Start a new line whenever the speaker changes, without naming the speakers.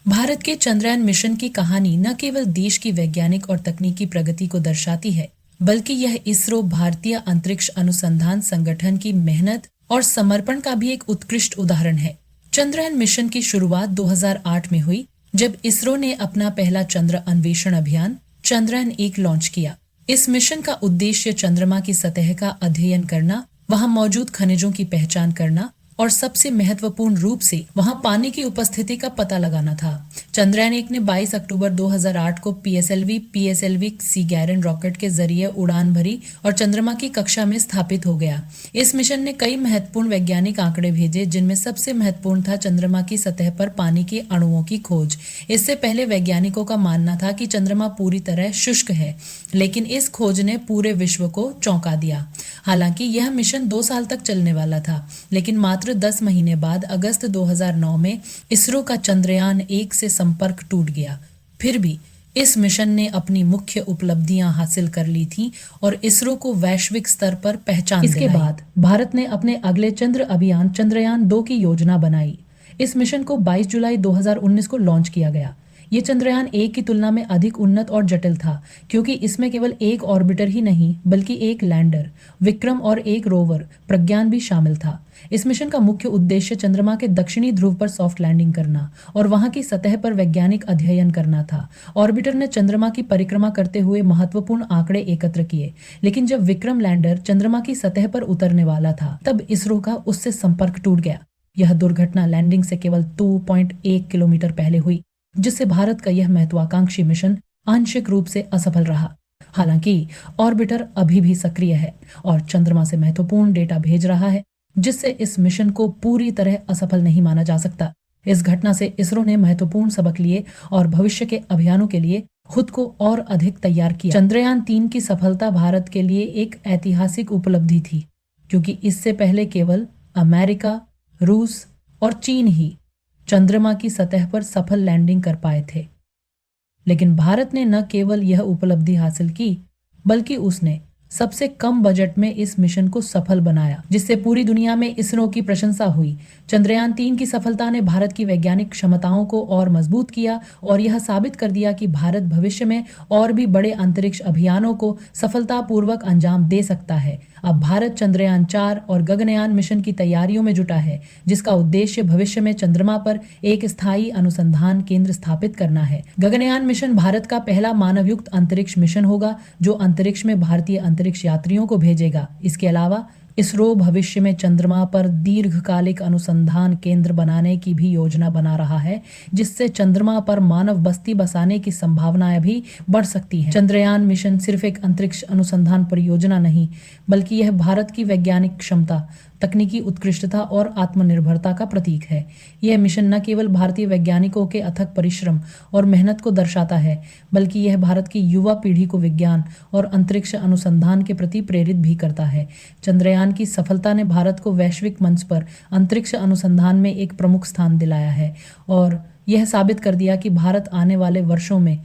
भारत के चंद्रयान मिशन की कहानी न केवल देश की वैज्ञानिक और तकनीकी प्रगति को दर्शाती है, बल्कि यह इसरो भारतीय अंतरिक्ष अनुसंधान संगठन की मेहनत और समर्पण का भी एक उत्कृष्ट उदाहरण है। चंद्रयान मिशन की शुरुआत 2008 में हुई, जब इसरो ने अपना पहला चंद्र अन्वेषण अभियान चंद्रयान-1 लॉन्च किया। इस मिशन का उद्देश्य चंद्रमा की सतह का अध्ययन करना, वहां मौजूद खनिजों की पहचान करना और सबसे महत्वपूर्ण रूप से वहां पानी की उपस्थिति का पता लगाना था। चंद्रयान-1 ने 22 अक्टूबर 2008 को पीएसएलवी सी गैरन रॉकेट के जरिए उड़ान भरी और चंद्रमा की कक्षा में स्थापित हो गया। इस मिशन ने कई महत्वपूर्ण वैज्ञानिक आंकड़े भेजे, जिनमें सबसे महत्वपूर्ण था चंद्रमा की सतह पर पानी के अणुओं की खोज। इससे पहले वैज्ञानिकों का मानना था कि चंद्रमा पूरी तरह शुष्क है, लेकिन इस खोज ने पूरे विश्व को चौंका दिया। हालांकि यह मिशन 2 साल तक चलने वाला था, लेकिन मात्र 10 महीने बाद अगस्त 2009 में इसरो का चंद्रयान-1 से संपर्क टूट गया। फिर भी इस मिशन ने अपनी मुख्य उपलब्धियां हासिल कर ली थीं और इसरो को वैश्विक स्तर पर पहचान दिलाई। इसके बाद भारत ने अपने अगले चंद्र अभियान चंद्रयान-2 की योजना बनाई। इस मिशन को 22 जुलाई 2019 को लॉन्च किया गया। ये चंद्रयान-1 की तुलना में अधिक उन्नत और जटिल था, क्योंकि इसमें केवल एक ऑर्बिटर ही नहीं, बल्कि एक लैंडर विक्रम और एक रोवर प्रज्ञान भी शामिल था। इस मिशन का मुख्य उद्देश्य चंद्रमा के दक्षिणी ध्रुव पर सॉफ्ट लैंडिंग करना और वहां की सतह पर वैज्ञानिक अध्ययन करना था। ऑर्बिटर ने चंद्रमा की परिक्रमा करते हुए महत्वपूर्ण आंकड़े एकत्र किए, लेकिन जब विक्रम लैंडर चंद्रमा की सतह पर उतरने वाला था, तब इसरो का उससे संपर्क टूट गया। यह दुर्घटना लैंडिंग से केवल 2.1 किलोमीटर पहले हुई, जिससे भारत का यह महत्वाकांक्षी मिशन आंशिक रूप से असफल रहा। हालांकि ऑर्बिटर अभी भी सक्रिय है और चंद्रमा से महत्वपूर्ण डेटा भेज रहा है, जिससे इस मिशन को पूरी तरह असफल नहीं माना जा सकता। इस घटना से इसरो ने महत्वपूर्ण सबक लिए और भविष्य के अभियानों के लिए खुद को और अधिक तैयार किया। चंद्रयान-3 की सफलता भारत के लिए एक ऐतिहासिक उपलब्धि थी, क्योंकि इससे पहले केवल अमेरिका, रूस और चीन ही चंद्रमा की सतह पर सफल लैंडिंग कर पाए थे। लेकिन भारत ने न केवल यह उपलब्धि हासिल की, बल्कि उसने सबसे कम बजट में इस मिशन को सफल बनाया, जिससे पूरी दुनिया में इसरो की प्रशंसा हुई। चंद्रयान-3 की सफलता ने भारत की वैज्ञानिक क्षमताओं को और मजबूत किया और यह साबित कर दिया कि भारत भविष्य में और भी बड़े अंतरिक्ष अभियानों को सफलतापूर्वक अंजाम दे सकता है। अब भारत चंद्रयान-4 और गगनयान मिशन की तैयारियों में जुटा है, जिसका उद्देश्य भविष्य में चंद्रमा पर एक स्थायी अनुसंधान केंद्र स्थापित करना है। गगनयान मिशन भारत का पहला मानवयुक्त अंतरिक्ष मिशन होगा, जो अंतरिक्ष में भारतीय अंतरिक्ष यात्रियों को भेजेगा। इसके अलावा इसरो भविष्य में चंद्रमा पर दीर्घकालिक अनुसंधान केंद्र बनाने की भी योजना बना रहा है, जिससे चंद्रमा पर मानव बस्ती बसाने की संभावनाएं भी बढ़ सकती हैं। चंद्रयान मिशन सिर्फ एक अंतरिक्ष अनुसंधान परियोजना नहीं, बल्कि यह भारत की वैज्ञानिक क्षमता, तकनीकी उत्कृष्टता और आत्मनिर्भरता का प्रतीक है। यह मिशन न केवल भारतीय वैज्ञानिकों के अथक परिश्रम और मेहनत को दर्शाता है, बल्कि यह भारत की युवा पीढ़ी को विज्ञान और अंतरिक्ष अनुसंधान के प्रति प्रेरित भी करता है। चंद्रयान की सफलता ने भारत को वैश्विक मंच पर अंतरिक्ष अनुसंधान में एक प्रमुख स्थान दिलाया है और यह साबित कर दिया कि भारत आने वाले वर्षों में